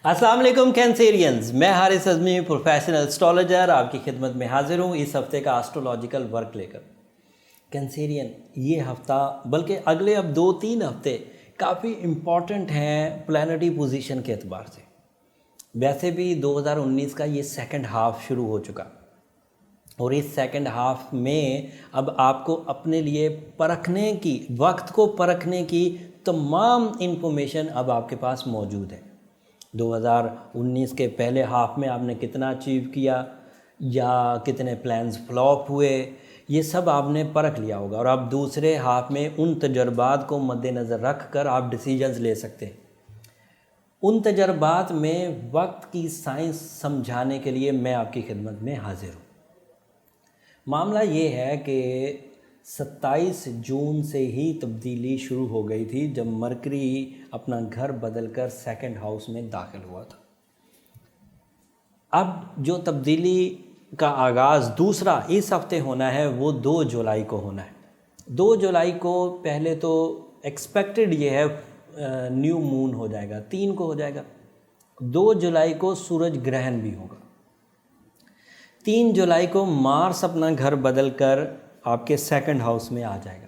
अस्सलाम वालेकुम कैंसेरियंस, मैं हारिस अज़मी प्रोफेशनल एस्ट्रोलॉजर आपकी खिदमत में हाजिर हूँ इस हफ्ते का एस्ट्रोलॉजिकल वर्क लेकर। कैंसेरियन, ये हफ्ता बल्कि अगले अब 2-3 हफ्ते काफ़ी इम्पॉर्टेंट हैं प्लानिटरी पोजीशन के एतबार से। वैसे भी 2019 का ये सेकंड हाफ शुरू हो चुका और इस सेकंड हाफ में अब आपको अपने लिए परखने की, वक्त को परखने की तमाम इन्फॉर्मेशन अब आपके पास मौजूद है। 2019 के पहले हाफ में आपने कितना अचीव किया या कितने प्लान्स फ्लॉप हुए, ये सब आपने परख लिया होगा और अब दूसरे हाफ में उन तजर्बात को मद्देनज़र रख कर आप डिसीजंस ले सकते हैं। उन तजर्बात में वक्त की साइंस समझाने के लिए मैं आपकी खिदमत में हाजिर हूँ। मामला ये है कि 27 जून से ही तब्दीली शुरू हो गई थी जब मरकरी अपना घर बदलकर सेकंड हाउस में दाखिल हुआ था। अब जो तब्दीली का आगाज़ दूसरा इस हफ्ते होना है वो 2 जुलाई को होना है। 2 जुलाई को पहले तो एक्सपेक्टेड ये है न्यू मून हो जाएगा, 3 को हो जाएगा। 2 जुलाई को सूरज ग्रहण भी होगा। 3 जुलाई को मार्स अपना घर बदलकर आपके सेकंड हाउस में आ जाएगा।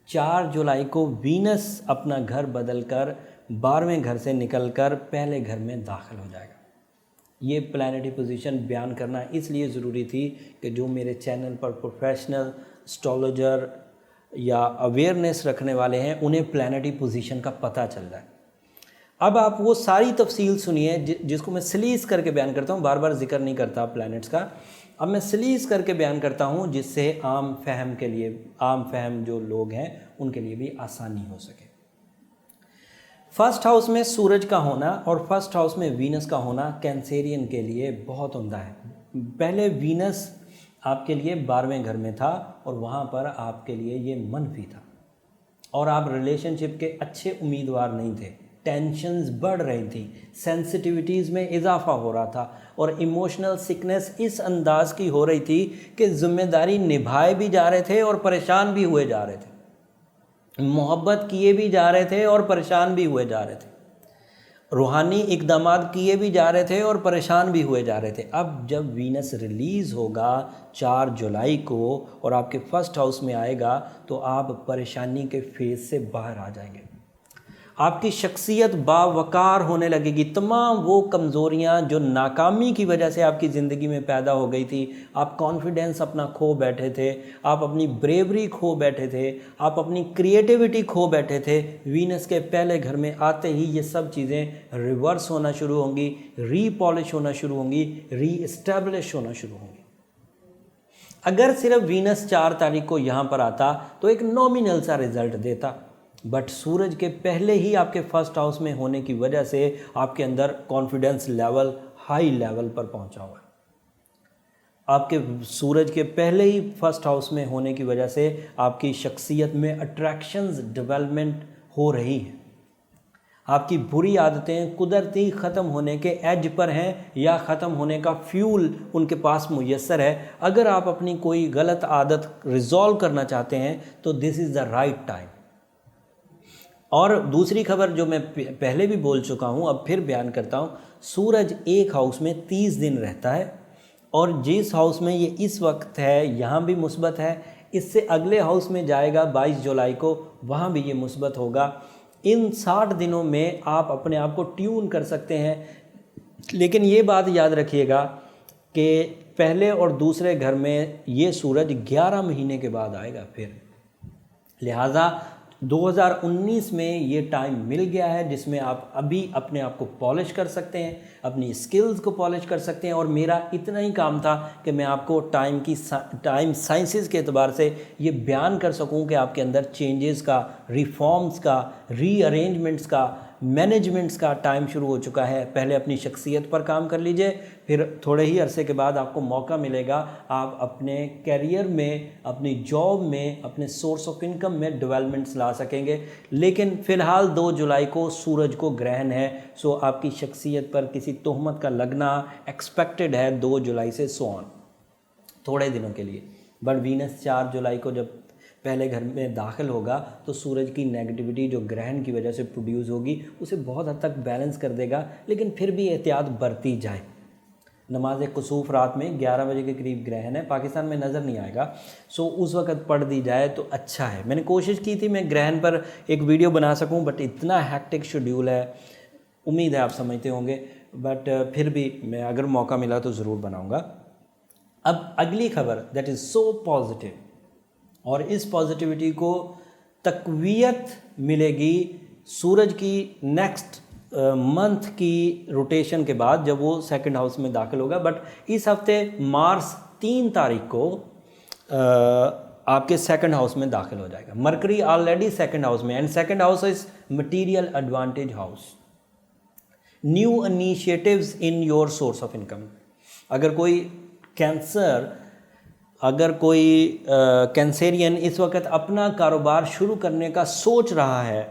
4 जुलाई को वीनस अपना घर बदलकर 12वें घर से निकलकर पहले घर में दाखिल हो जाएगा। ये प्लैनेटरी पोजीशन बयान करना इसलिए ज़रूरी थी कि जो मेरे चैनल पर प्रोफेशनल एस्ट्रोलॉजर या अवेयरनेस रखने वाले हैं उन्हें प्लैनेटरी पोजीशन का पता चल रहा है। अब आप वो सारी तफसील सुनिए जिसको मैं स्लीज करके बयान करता हूँ, बार बार जिक्र नहीं करता प्लैनेट्स का। अब मैं स्लीज करके बयान करता हूँ जिससे आम फहम के लिए, आम फहम जो लोग हैं उनके लिए भी आसानी हो सके। फर्स्ट हाउस में सूरज का होना और फर्स्ट हाउस में वीनस का होना कैंसेरियन के लिए बहुत उम्दा है। पहले वीनस आपके लिए 12वें घर में था और वहाँ पर आपके लिए ये मनफी था और आप रिलेशनशिप के अच्छे उम्मीदवार नहीं थे। टेंशन्स बढ़ रही थी, सेंसिटिविटीज़ में इजाफा हो रहा था और इमोशनल सिकनेस इस अंदाज की हो रही थी कि जिम्मेदारी निभाए भी जा रहे थे और परेशान भी हुए जा रहे थे, मोहब्बत किए भी जा रहे थे और परेशान भी हुए जा रहे थे, रूहानी इक़दामात किए भी जा रहे थे और परेशान भी हुए जा रहे थे। अब जब वीनस रिलीज़ होगा 4 जुलाई को और आपके फर्स्ट हाउस में आएगा तो आप परेशानी के फेज़ से बाहर आ जाएंगे। आपकी शख्सियत बावकार होने लगेगी। तमाम वो कमज़ोरियाँ जो नाकामी की वजह से आपकी ज़िंदगी में पैदा हो गई थी, आप कॉन्फिडेंस अपना खो बैठे थे, आप अपनी ब्रेवरी खो बैठे थे, आप अपनी क्रिएटिविटी खो बैठे थे, वीनस के पहले घर में आते ही ये सब चीज़ें रिवर्स होना शुरू होंगी, रीपॉलिश होना शुरू होंगी, रीइस्टेब्लिश होना शुरू होंगी। अगर सिर्फ वीनस 4 तारीख को यहाँ पर आता तो एक नॉमिनल सा रिज़ल्ट देता, बट सूरज के पहले ही आपके फर्स्ट हाउस में होने की वजह से आपके अंदर कॉन्फिडेंस लेवल हाई लेवल पर पहुंचा हुआ है। आपके सूरज के पहले ही फर्स्ट हाउस में होने की वजह से आपकी शख्सियत में अट्रैक्शंस डेवलपमेंट हो रही है। आपकी बुरी आदतें कुदरती ख़त्म होने के एज पर हैं या ख़त्म होने का फ्यूल उनके पास मुयस्सर है। अगर आप अपनी कोई गलत आदत रिजॉल्व करना चाहते हैं तो this is the right time. और दूसरी खबर जो मैं पहले भी बोल चुका हूँ, अब फिर बयान करता हूँ, सूरज एक हाउस में 30 दिन रहता है और जिस हाउस में ये इस वक्त है यहाँ भी मुस्बत है, इससे अगले हाउस में जाएगा 22 जुलाई को, वहाँ भी ये मुस्बत होगा। इन 60 दिनों में आप अपने आप को ट्यून कर सकते हैं, लेकिन ये बात याद रखिएगा कि पहले और दूसरे घर में ये सूरज 11 महीने के बाद आएगा फिर। लिहाजा 2019 में ये टाइम मिल गया है जिसमें आप अभी अपने आप को पॉलिश कर सकते हैं, अपनी स्किल्स को पॉलिश कर सकते हैं। और मेरा इतना ही काम था कि मैं आपको टाइम साइंसेस के एतबार से ये बयान कर सकूं कि आपके अंदर चेंजेस का, रिफॉर्म्स का, रीअरेंजमेंट्स का, मैनेजमेंट्स का टाइम शुरू हो चुका है। पहले अपनी शख्सियत पर काम कर लीजिए, फिर थोड़े ही अरसे के बाद आपको मौका मिलेगा, आप अपने कैरियर में, अपनी जॉब में, अपने सोर्स ऑफ इनकम में डेवलपमेंट्स ला सकेंगे। लेकिन फ़िलहाल 2 जुलाई को सूरज को ग्रहण है, सो आपकी शख्सियत पर किसी तोहमत का लगना एक्सपेक्टेड है 2 जुलाई से सो ऑन, थोड़े दिनों के लिए। बट वीनस 4 जुलाई को जब पहले घर में दाखिल होगा तो सूरज की नेगेटिविटी जो ग्रहण की वजह से प्रोड्यूस होगी उसे बहुत हद तक बैलेंस कर देगा, लेकिन फिर भी एहतियात बरती जाए। नमाज कुसूफ रात में 11 बजे के करीब ग्रहण है, पाकिस्तान में नज़र नहीं आएगा, सो उस वक़्त पढ़ दी जाए तो अच्छा है। मैंने कोशिश की थी मैं ग्रहण पर एक वीडियो बना सकूं, बट इतना हैक्टिक शेड्यूल है, उम्मीद है आप समझते होंगे, बट फिर भी मैं अगर मौका मिला तो ज़रूर बनाऊंगा। अब अगली खबर दैट इज़ सो पॉजिटिव, और इस पॉजिटिविटी को तक़वियत मिलेगी सूरज की नेक्स्ट मंथ की रोटेशन के बाद, जब वो सेकंड हाउस में दाखिल होगा। बट इस हफ्ते मार्स 3 तारीख को आपके सेकंड हाउस में दाखिल हो जाएगा। मरकरी ऑलरेडी सेकंड हाउस में, and second house is material advantage house. New initiatives in your source of income. अगर कोई कैंसेरियन इस वक्त अपना कारोबार शुरू करने का सोच रहा है,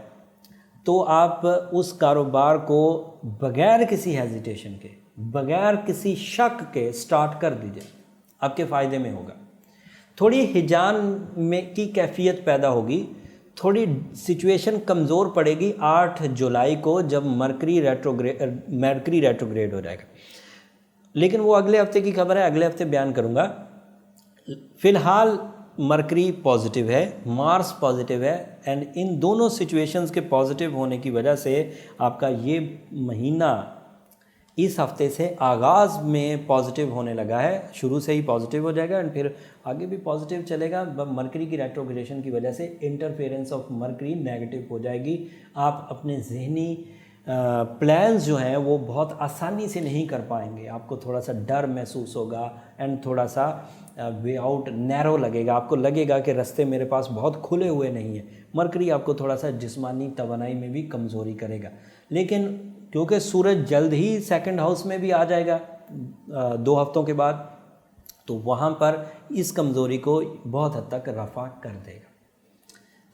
तो आप उस कारोबार को बगैर किसी हेजिटेशन के, बगैर किसी शक के स्टार्ट कर दीजिए, आपके फ़ायदे में होगा। थोड़ी हिजान में की कैफियत पैदा होगी, थोड़ी सिचुएशन कमज़ोर पड़ेगी 8 जुलाई को जब मरकरी रेट्रोग्रेड हो जाएगा, लेकिन वो अगले हफ्ते की खबर है, अगले हफ्ते बयान करूँगा। फ़िलहाल मरकरी पॉजिटिव है, मार्स पॉजिटिव है, एंड इन दोनों सिचुएशंस के पॉजिटिव होने की वजह से आपका ये महीना इस हफ्ते से आगाज़ में पॉजिटिव होने लगा है, शुरू से ही पॉजिटिव हो जाएगा एंड फिर आगे भी पॉजिटिव चलेगा। मरकरी की रेट्रोग्रेशन की वजह से इंटरफेरेंस ऑफ मरकरी नेगेटिव हो जाएगी। आप अपने जहनी प्लान्स जो हैं वो बहुत आसानी से नहीं कर पाएंगे, आपको थोड़ा सा डर महसूस होगा एंड थोड़ा सा वे आउट नैरो लगेगा, आपको लगेगा कि रास्ते मेरे पास बहुत खुले हुए नहीं हैं। मरकरी आपको थोड़ा सा जिस्मानी तवानाई में भी कमज़ोरी करेगा, लेकिन क्योंकि सूरज जल्द ही सेकंड हाउस में भी आ जाएगा 2 हफ्तों के बाद, तो वहाँ पर इस कमज़ोरी को बहुत हद तक रफ़ा कर देगा।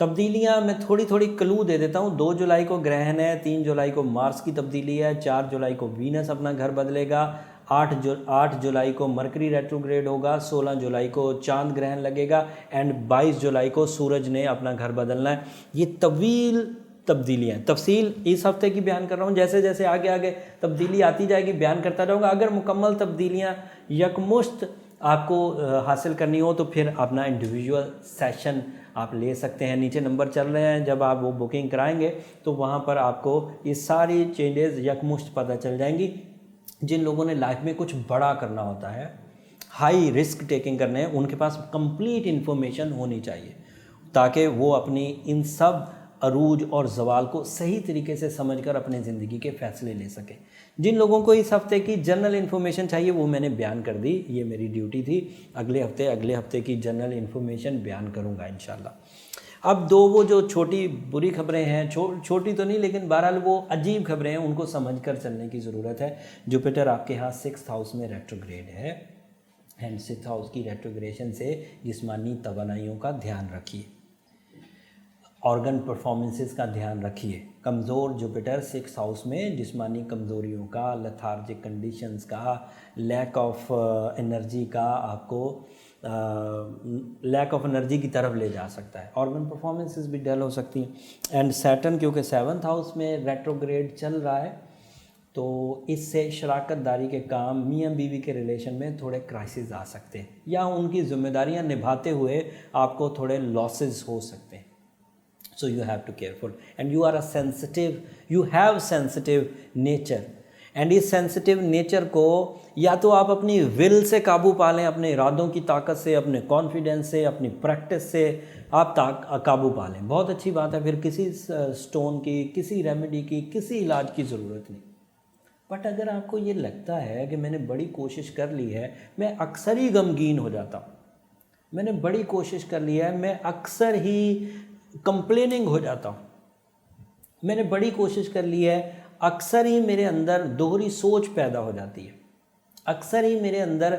तब्दीलियाँ मैं थोड़ी थोड़ी क्लू दे देता हूँ। 2 जुलाई को ग्रहण है, 3 जुलाई को मार्स की तब्दीली है, 4 जुलाई को वीनस अपना घर बदलेगा, 8 जुलाई को मरकरी रेट्रोग्रेड होगा, 16 जुलाई को चांद ग्रहण लगेगा एंड 22 जुलाई को सूरज ने अपना घर बदलना है। ये तवील तब्दीलियाँ, तफसील इस हफ्ते की बयान कर रहा हूँ, जैसे जैसे आगे आगे तब्दीली आती जाएगी बयान करता जाऊँगा। अगर मुकम्मल तब्दीलियाँ यकमुश्त आपको हासिल करनी हो तो फिर अपना इंडिविजुअल सेशन आप ले सकते हैं, नीचे नंबर चल रहे हैं, जब आप वो बुकिंग कराएंगे तो वहाँ पर आपको ये सारी चेंजेस यकमुश्त पता चल जाएंगी। जिन लोगों ने लाइफ में कुछ बड़ा करना होता है, हाई रिस्क टेकिंग करने हैं, उनके पास कंप्लीट इन्फॉर्मेशन होनी चाहिए ताकि वो अपनी इन सब अरूज और जवाल को सही तरीके से समझकर अपने ज़िंदगी के फ़ैसले ले सकें। जिन लोगों को इस हफ्ते की जनरल इन्फॉर्मेशन चाहिए वो मैंने बयान कर दी, ये मेरी ड्यूटी थी। अगले हफ्ते की जनरल इन्फॉर्मेशन बयान करूँगा इंशाल्लाह। अब 2 वो जो छोटी बुरी खबरें हैं, छोटी तो नहीं लेकिन बहरहाल वो अजीब खबरें हैं, उनको समझकर चलने की ज़रूरत है। जुपिटर आपके यहाँ 6th हाउस में रेट्रोग्रेड है एंड 6th हाउस की रेट्रोग्रेशन से जिस्मानी तवानाइयों का ध्यान रखिए, ऑर्गन परफॉर्मेंसेस का ध्यान रखिए। कमज़ोर जुपिटर 6th हाउस में जिस्मानी कमज़ोरियों का, लेथार्जिक कंडीशंस का, लैक ऑफ एनर्जी का, आपको लैक ऑफ एनर्जी की तरफ ले जा सकता है। ऑर्गन परफॉर्मेंसेस भी डल हो सकती हैं। एंड सैटर्न क्योंकि 7th हाउस में रेट्रोग्रेड चल रहा है तो इससे शराकत दारी के काम, मियाँ बीवी के रिलेशन में थोड़े क्राइसिस आ सकते हैं या उनकी जिम्मेदारियाँ निभाते हुए आपको थोड़े लॉसेस हो सकते हैं। So you have to careful and you are a sensitive, you have sensitive nature and इस सेंसिटिव नेचर को या तो आप अपनी विल से काबू पा लें, अपने इरादों की ताकत से, अपने कॉन्फिडेंस से, अपनी प्रैक्टिस से आप काबू पा लें, बहुत अच्छी बात है, फिर किसी स्टोन की, किसी रेमेडी की, किसी इलाज की ज़रूरत नहीं। बट अगर आपको ये लगता है कि मैंने बड़ी कोशिश कर ली है, मैं अक्सर ही गमगीन हो जाता हूँ, मैंने बड़ी कोशिश कर ली है, मैं अक्सर ही कंप्लेनिंग हो जाता हूँ, मैंने बड़ी कोशिश कर ली है, अक्सर ही मेरे अंदर दोहरी सोच पैदा हो जाती है, अक्सर ही मेरे अंदर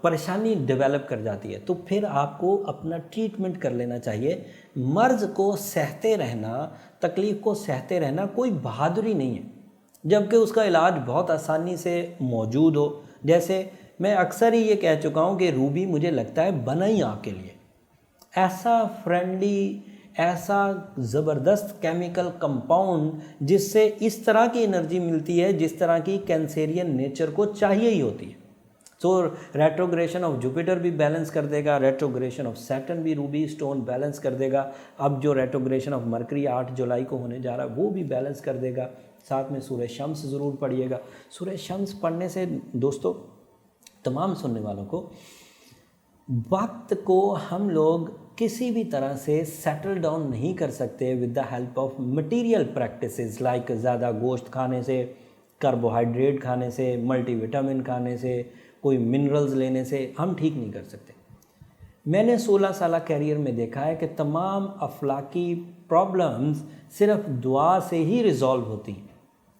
परेशानी डेवलप कर जाती है, तो फिर आपको अपना ट्रीटमेंट कर लेना चाहिए। मर्ज़ को सहते रहना, तकलीफ़ को सहते रहना कोई बहादुरी नहीं है, जबकि उसका इलाज बहुत आसानी से मौजूद हो। जैसे मैं अक्सर ही ये कह चुका हूँ कि रूबी मुझे लगता है बना ही आपके लिए, ऐसा फ्रेंडली, ऐसा ज़बरदस्त केमिकल कंपाउंड जिससे इस तरह की एनर्जी मिलती है जिस तरह की कैंसेरियन नेचर को चाहिए ही होती है। तो रेट्रोग्रेशन ऑफ जुपिटर भी बैलेंस कर देगा, रेट्रोग्रेशन ऑफ सैटर्न भी रूबी स्टोन बैलेंस कर देगा। अब जो रेट्रोग्रेशन ऑफ मरकरी 8 जुलाई को होने जा रहा है वो भी बैलेंस कर देगा। साथ में सूरज शम्स ज़रूर पढ़िएगा। सूरज शम्स पढ़ने से दोस्तों, तमाम सुनने वालों को, वक्त को हम लोग किसी भी तरह से सेटल डाउन नहीं कर सकते with the help of material practices like ज़्यादा गोश्त खाने से, कार्बोहाइड्रेट खाने से, मल्टीविटामिन खाने से, कोई मिनरल्स लेने से हम ठीक नहीं कर सकते। मैंने 16 साल कैरियर में देखा है कि तमाम अफलाकी प्रॉब्लम्स सिर्फ दुआ से ही रिज़ॉल्व होती हैं,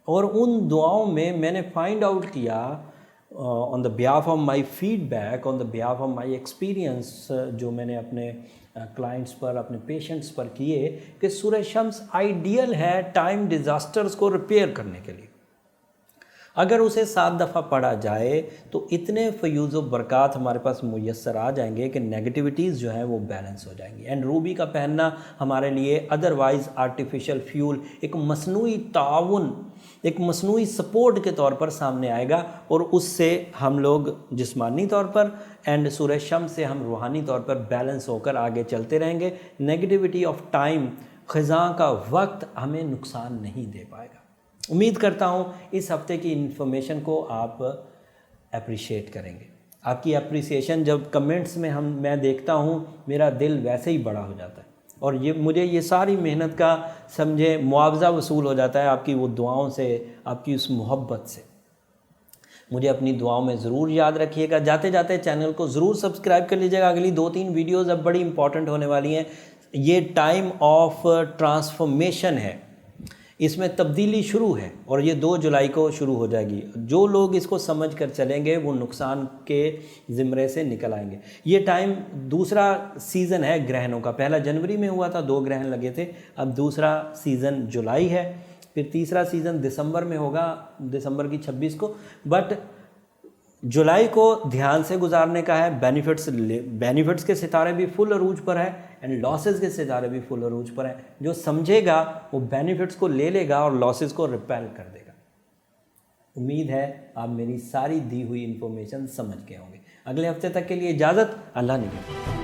और उन दुआओं में मैंने फाइंड आउट किया on the behalf of my feedback, on the behalf of my experience, जो मैंने अपने क्लाइंट्स पर, अपने पेशेंट्स पर किए, कि सूरज शम्स आइडियल है टाइम डिज़ास्टर्स को रिपेयर करने के लिए। अगर उसे 7 दफ़ा पढ़ा जाए तो इतने फ़यूज़ व बरक़ात हमारे पास मुयस्सर आ जाएंगे कि नेगेटिविटीज़ जो हैं वो बैलेंस हो जाएंगी। एंड रूबी का पहनना हमारे लिए अदरवाइज़ आर्टिफिशियल फ्यूल, एक मसनूई ताउन, एक मसनूई सपोर्ट के तौर पर सामने आएगा, और उससे हम लोग जिस्मानी तौर पर एंड सूरज शम्स से हम रूहानी तौर पर बैलेंस होकर आगे चलते रहेंगे। नेगेटिविटी ऑफ टाइम, ख़ज़ां का वक्त हमें नुकसान नहीं दे पाएगा। उम्मीद करता हूँ इस हफ्ते की इन्फॉर्मेशन को आप अप्रिशिएट करेंगे। आपकी अप्रिसिएशन जब कमेंट्स में मैं देखता हूँ, मेरा दिल वैसे ही बड़ा हो जाता है, और मुझे ये सारी मेहनत का समझे मुआवजा वसूल हो जाता है आपकी वो दुआओं से, आपकी उस मोहब्बत से। मुझे अपनी दुआओं में ज़रूर याद रखिएगा। जाते जाते चैनल को ज़रूर सब्सक्राइब कर लीजिएगा। अगली 2-3 वीडियोज़ अब बड़ी इंपॉर्टेंट होने वाली हैं। ये टाइम ऑफ ट्रांसफॉर्मेशन है, इसमें तब्दीली शुरू है, और ये 2 जुलाई को शुरू हो जाएगी। जो लोग इसको समझ कर चलेंगे वो नुकसान के ज़िम्रे से निकल आएंगे। ये टाइम, दूसरा सीज़न है ग्रहणों का। पहला जनवरी में हुआ था, 2 ग्रहण लगे थे। अब दूसरा सीज़न जुलाई है, फिर तीसरा सीज़न दिसंबर में होगा, दिसंबर की 26 को। बट जुलाई को ध्यान से गुजारने का है। बेनिफिट्स के सितारे भी फुल अरूज पर है, एंड लॉसेस के सितारे भी फुल अरूज पर हैं। जो समझेगा वो बेनिफिट्स को ले लेगा और लॉसेस को रिपेल कर देगा। उम्मीद है आप मेरी सारी दी हुई इन्फॉर्मेशन समझ गए होंगे। अगले हफ्ते तक के लिए इजाज़त, अल्लाह निगहबान।